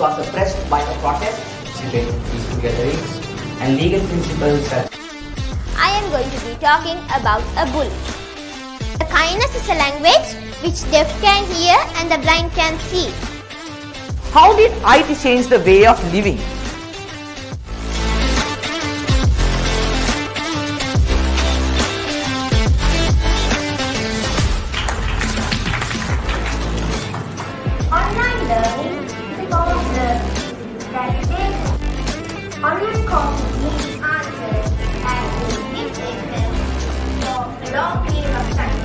was suppressed by the protests, civil peaceful gatherings, and legal principles. I am going to be talking about a bully. The kindness is a language which deaf can hear and the blind can see. How did IT change the way of living? Online learning is about learning that is online courses need answers and will replace them for a long period of time.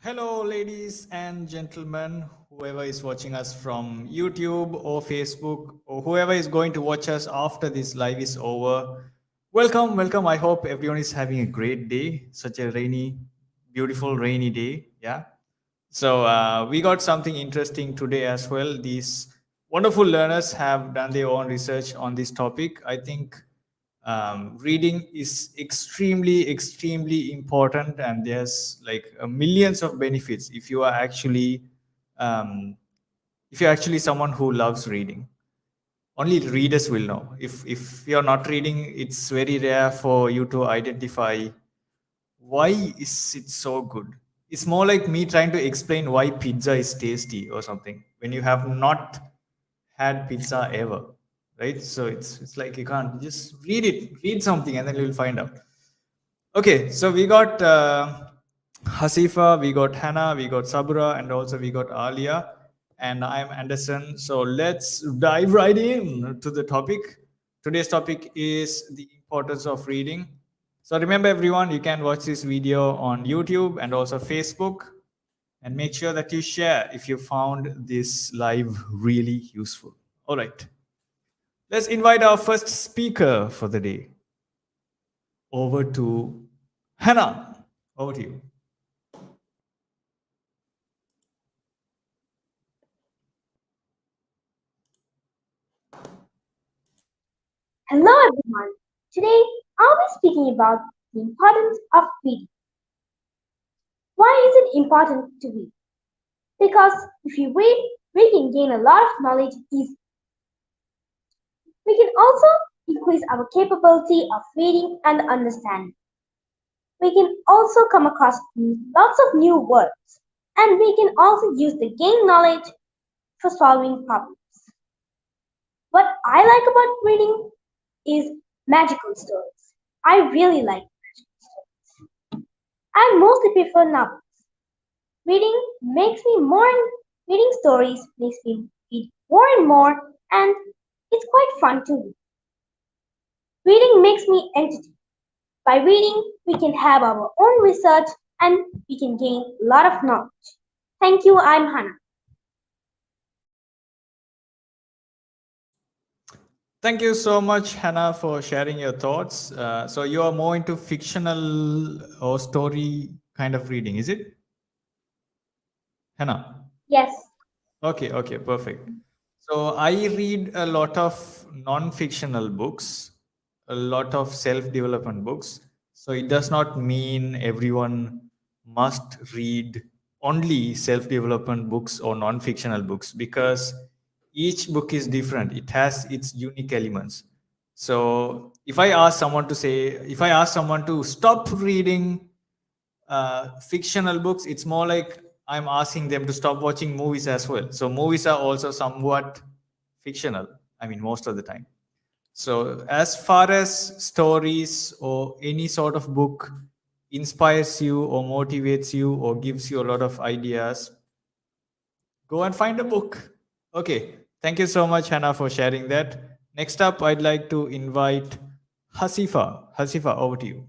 Hello, ladies and gentlemen, whoever is watching us from YouTube or Facebook, or whoever is going to watch us after this live is over. Welcome, welcome. I hope everyone is having a great day, such a rainy, beautiful rainy day. Yeah. So we got something interesting today as well. These wonderful learners have done their own research on this topic. I think reading is extremely important, and there's like millions of benefits if you are actually um, if you're actually someone who loves reading. Only readers will know. If you're not reading, it's very rare for you to identify why is it so good. It's more like me trying to explain why pizza is tasty or something when you have not had pizza ever, right? So it's like you can't just read something and then you'll find out. Okay, so we got Hasifa, we got Hannah, we got Sabra, and also we got Alia, and I'm Anderson. So let's dive right in to the topic. Today's topic is the importance of reading. So remember, everyone, you can watch this video on YouTube and also Facebook, and make sure that you share if you found this live really useful. All right, let's invite our first speaker for the day. Over to Hannah. Over to you. Hello everyone. Today I'll be speaking about the importance of reading. Why is it important to read? Because if you read, we can gain a lot of knowledge easily. We can also increase our capability of reading and understanding. We can also come across lots of new words, and we can also use the gained knowledge for solving problems. What I like about reading is magical stories. I really like magical stories. I mostly prefer novels. Reading stories makes me read more and more, and it's quite fun to read. Reading makes me entertained. By reading, we can have our own research and we can gain a lot of knowledge. Thank you, I'm Hannah. Thank you so much, Hannah, for sharing your thoughts. So you are more into fictional or story kind of reading, is it? Hannah? Yes. Okay, perfect. So I read a lot of non-fictional books, a lot of self-development books. So it does not mean everyone must read only self-development books or non-fictional books, because each book is different. It has its unique elements. So if I ask someone to stop reading fictional books, it's more like I'm asking them to stop watching movies as well. So movies are also somewhat fictional, I mean, most of the time. So as far as stories or any sort of book inspires you or motivates you or gives you a lot of ideas, go and find a book. Okay, thank you so much, Hannah, for sharing that. Next up, I'd like to invite Hasifa. Hasifa, over to you.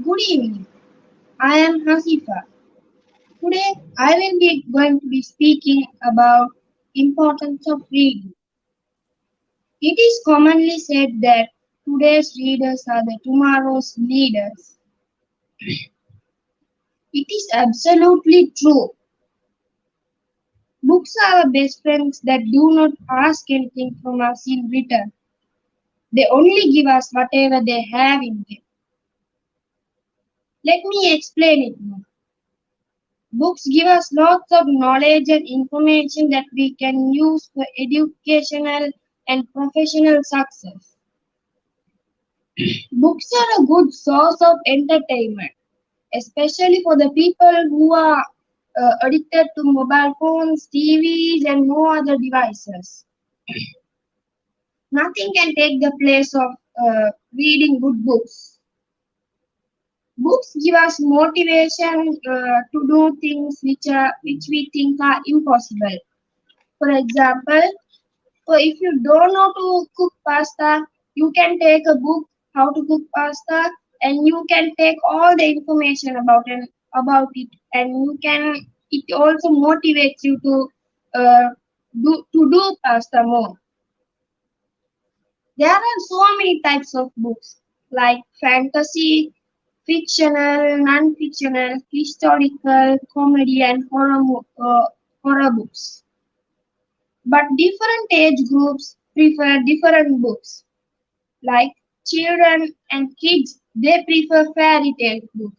Good evening. I am Hasifa. Today I will be going to be speaking about importance of reading. It is commonly said that today's readers are the tomorrow's leaders. It is absolutely true. Books are our best friends that do not ask anything from us in return. They only give us whatever they have in them. Let me explain it more. Books give us lots of knowledge and information that we can use for educational and professional success. Books are a good source of entertainment, especially for the people who are addicted to mobile phones, TVs, and no other devices. Nothing can take the place of reading good books. Books give us motivation to do things which we think are impossible. For example, so if you don't know to cook pasta, you can take a book how to cook pasta, and you can take all the information about it, and it also motivates you to do pasta more. There are so many types of books like fantasy, fictional, non-fictional, historical, comedy, and horror books. But different age groups prefer different books. Like children and kids, they prefer fairy tale books,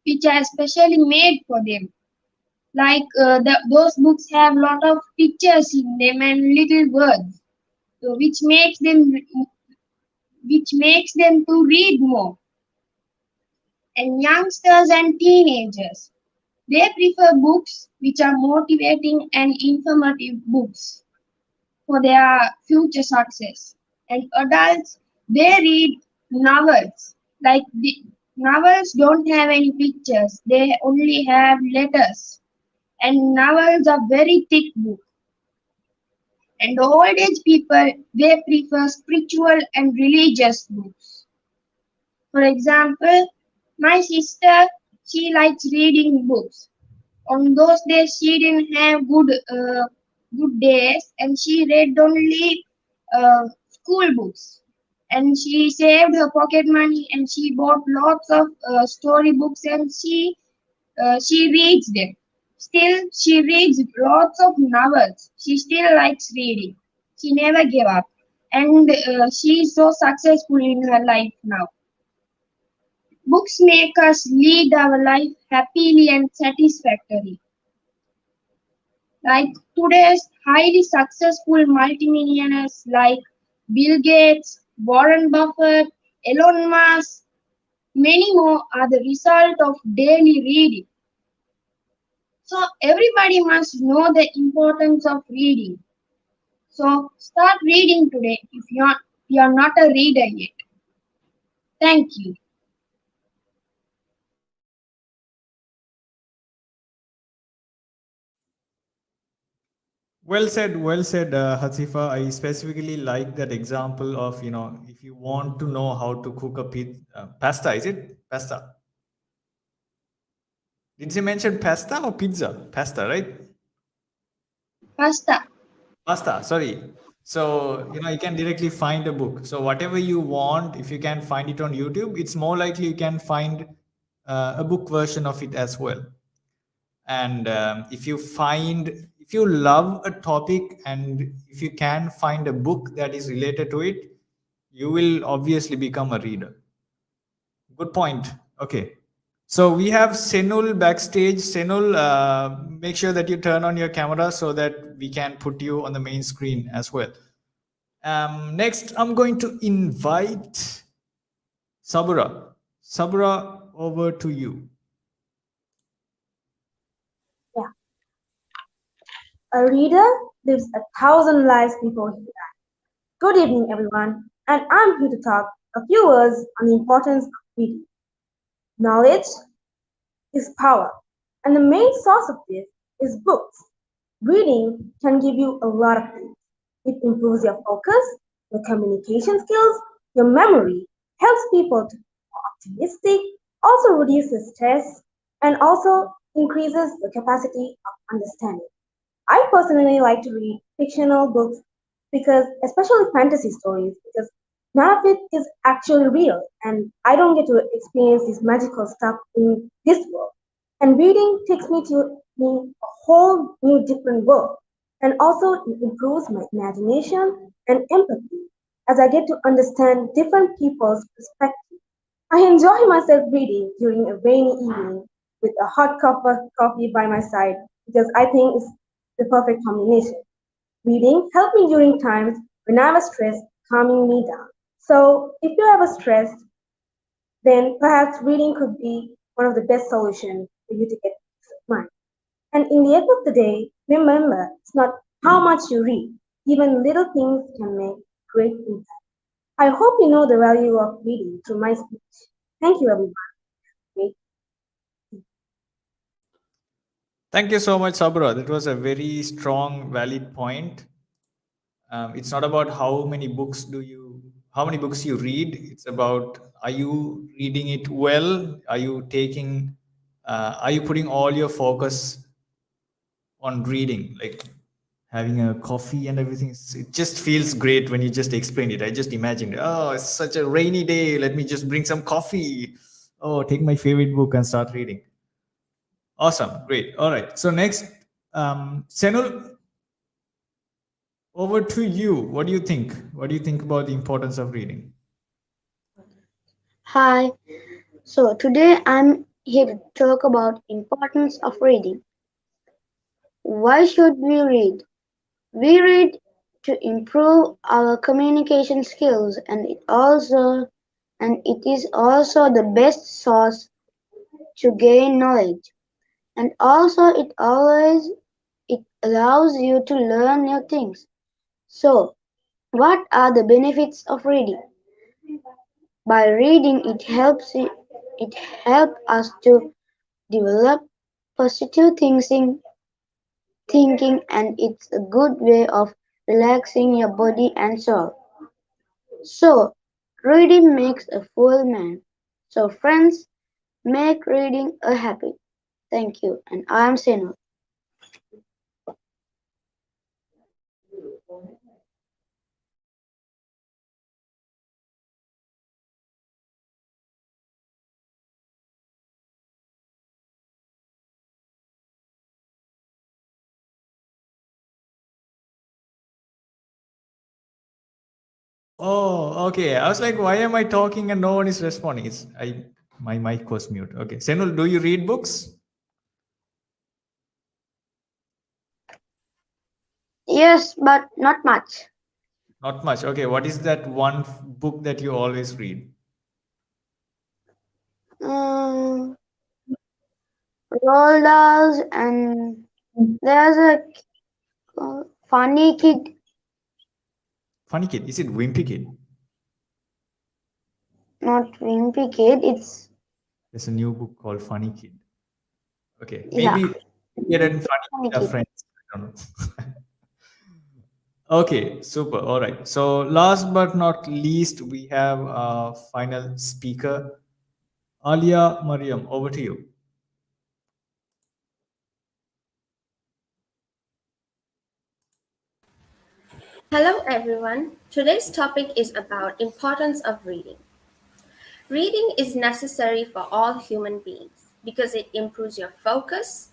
which are specially made for them. Like those books have a lot of pictures in them and little words, so which makes them to read more. And youngsters and teenagers, they prefer books which are motivating and informative books for their future success. And adults, they read novels. Like the novels don't have any pictures, they only have letters. And novels are very thick books. And old age people, they prefer spiritual and religious books. For example, my sister, she likes reading books. On those days, she didn't have good days, and she read only school books. And she saved her pocket money, and she bought lots of story books, and she reads them. Still, she reads lots of novels. She still likes reading. She never gave up, and she is so successful in her life now. Books make us lead our life happily and satisfactorily. Like today's highly successful multimillionaires like Bill Gates, Warren Buffett, Elon Musk, many more are the result of daily reading. So everybody must know the importance of reading. So start reading today if you're not a reader yet. Thank you. Well said, Hasifa. I specifically like that example of, if you want to know how to cook a pasta, is it pasta? Did she mention pasta or pizza? Pasta, right? Pasta. Pasta, sorry. So, you can directly find a book. So, whatever you want, if you can find it on YouTube, it's more likely you can find a book version of it as well. And if you love a topic and if you can find a book that is related to it, you will obviously become a reader. Good point. Okay. So we have Senul backstage. Senul, make sure that you turn on your camera so that we can put you on the main screen as well. Next, I'm going to invite Sabura. Sabura, over to you. Yeah. A reader lives 1,000 lives before he dies. Good evening, everyone, and I'm here to talk A few words on the importance of reading. Knowledge is power, and the main source of this is books. Reading can give you a lot of things. It improves your focus, your communication skills, your memory, helps people to be more optimistic, also reduces stress, and also increases the capacity of understanding. I personally like to read fictional books because, especially fantasy stories, because none of it is actually real, and I don't get to experience this magical stuff in this world. And reading takes me a whole new different world, and also it improves my imagination and empathy as I get to understand different people's perspectives. I enjoy myself reading during a rainy evening with a hot cup of coffee by my side because I think it's the perfect combination. Reading helped me during times when I was stressed, calming me down. So if you're ever stressed, then perhaps reading could be one of the best solutions for you to get peace of mind. And in the end of the day, remember, it's not how much you read. Even little things can make great impact. I hope you know the value of reading through my speech. Thank you, everyone. Great. Thank you so much, Sabra. That was a very strong, valid point. It's not about how many books you read. It's about, are you reading it well? Are you putting all your focus on reading, like having a coffee and everything? It just feels great when you just explain it. I just imagined, oh, it's such a rainy day. Let me just bring some coffee. Oh, take my favorite book and start reading. Awesome. Great. All right. So next, Senul, over to you. What do you think? What do you think about the importance of reading? Hi, so today I'm here to talk about importance of reading. Why should we read? We read to improve our communication skills and it is also the best source to gain knowledge. And also it allows you to learn new things. So, what are the benefits of reading? By reading it helps us to develop positive thinking and it's a good way of relaxing your body and soul. So, reading makes a full man. So, friends, make reading a habit. Thank you, and I am Senu. Oh, okay. I was like, why am I talking and no one is responding? My mic was mute. Okay. Senul, do you read books? Yes, but not much. Not much. Okay. What is that one book that you always read? Um, Roald Dahl and there's a funny kid, Funny Kid. Is it Wimpy Kid? not Wimpy Kid. It's There's a new book called Funny Kid. Okay. yeah, Maybe Kid and Funny funny Kid are kid. friends. I don't know. Okay, super. All right. So last but not least, we have a final speaker, Alia Mariam. Over to you. Hello everyone. Today's topic is about importance of reading. Reading is necessary for all human beings because it improves your focus,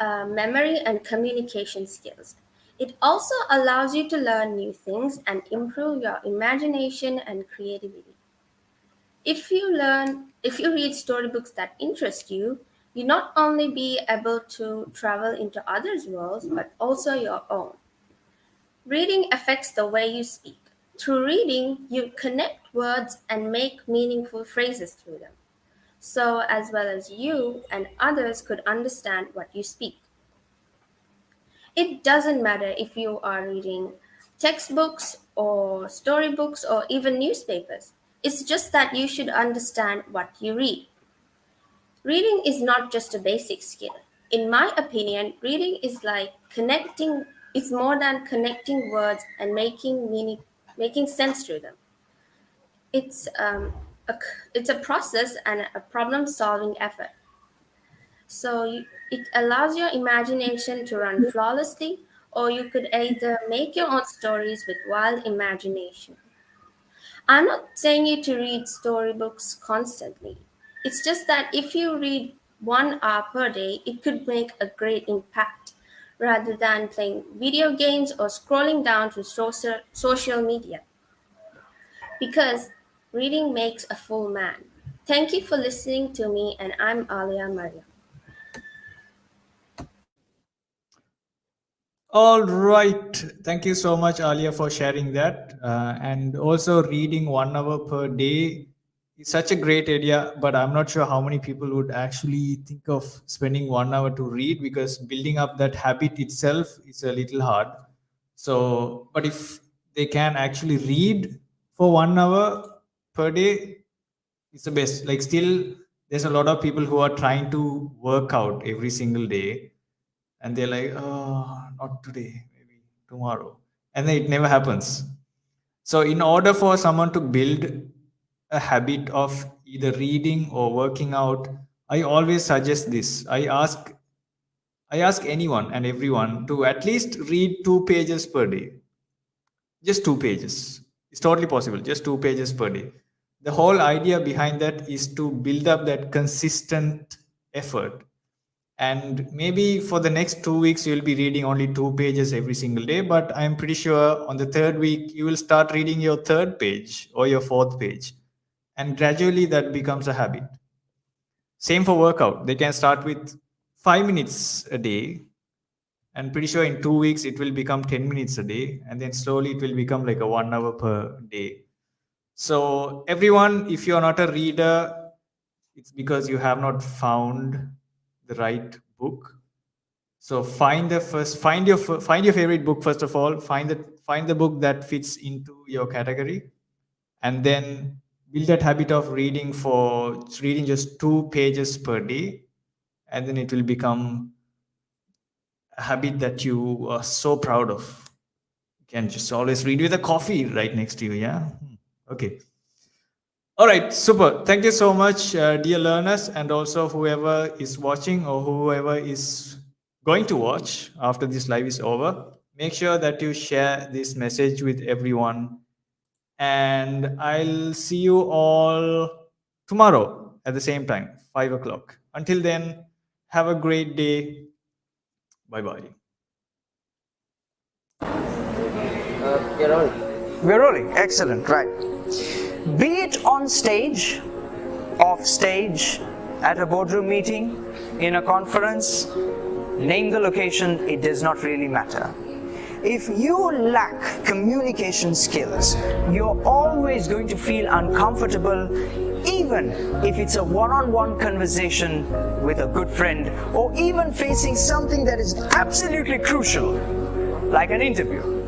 memory and communication skills. It also allows you to learn new things and improve your imagination and creativity. If you read storybooks that interest you, you not only be able to travel into others' worlds but also your own. Reading affects the way you speak. Through reading, you connect words and make meaningful phrases through them, so as well as you and others could understand what you speak. It doesn't matter if you are reading textbooks or storybooks or even newspapers. It's just that you should understand what you read. Reading is not just a basic skill. In my opinion, reading is like connecting, it's more than connecting words and making sense to them. It's, it's a process and a problem solving effort. It allows your imagination to run flawlessly, or you could either make your own stories with wild imagination. I'm not saying you to read storybooks constantly. It's just that if you read 1 hour per day, it could make a great impact rather than playing video games or scrolling down to social media. Because reading makes a full man. Thank you for listening to me, and I'm Alia Mariam. All right. Thank you so much, Alia, for sharing that. And also, reading 1 hour per day is such a great idea, but I'm not sure how many people would actually think of spending 1 hour to read, because building up that habit itself is a little hard. So, but if they can actually read for 1 hour per day, it's the best. Like, still, there's a lot of people who are trying to work out every single day, and they're like, oh, not today, maybe tomorrow. And then it never happens. So in order for someone to build a habit of either reading or working out, I always suggest this. I ask anyone and everyone to at least read 2 pages per day. Just 2 pages. It's totally possible. Just 2 pages per day. The whole idea behind that is to build up that consistent effort. And maybe for the next 2 weeks, you'll be reading only 2 pages every single day. But I'm pretty sure on the 3rd week, you will start reading your 3rd page or your 4th page. And gradually that becomes a habit. Same for workout. They can start with 5 minutes a day. And pretty sure in 2 weeks, it will become 10 minutes a day. And then slowly it will become like a 1 hour per day. So everyone, if you're not a reader, it's because you have not found the right book. So find your favorite book first of all. Find the book that fits into your category, and then build that habit of reading just 2 pages per day, and then it will become a habit that you are so proud of. You can just always read with a coffee right next to you. Yeah. Okay. All right, super. Thank you so much, dear learners, and also whoever is watching or whoever is going to watch after this live is over. Make sure that you share this message with everyone. And I'll see you all tomorrow at the same time, 5 o'clock. Until then, have a great day. Bye-bye. We're rolling. Excellent. Right. Be it on stage, off stage, at a boardroom meeting, in a conference, name the location, it does not really matter. If you lack communication skills, you're always going to feel uncomfortable, even if it's a one-on-one conversation with a good friend, or even facing something that is absolutely crucial, like an interview.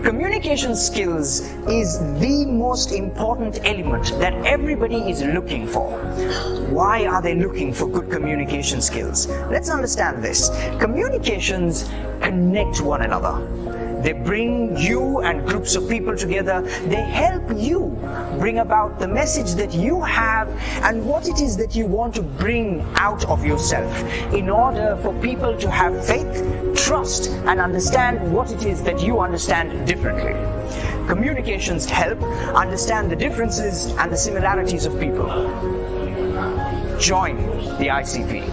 Communication skills is the most important element that everybody is looking for. Why are they looking for good communication skills? Let's understand this. Communications connect one another. They bring you and groups of people together. They help you bring about the message that you have and what it is that you want to bring out of yourself in order for people to have faith, trust, and understand what it is that you understand differently. Communications help understand the differences and the similarities of people. Join the ICP.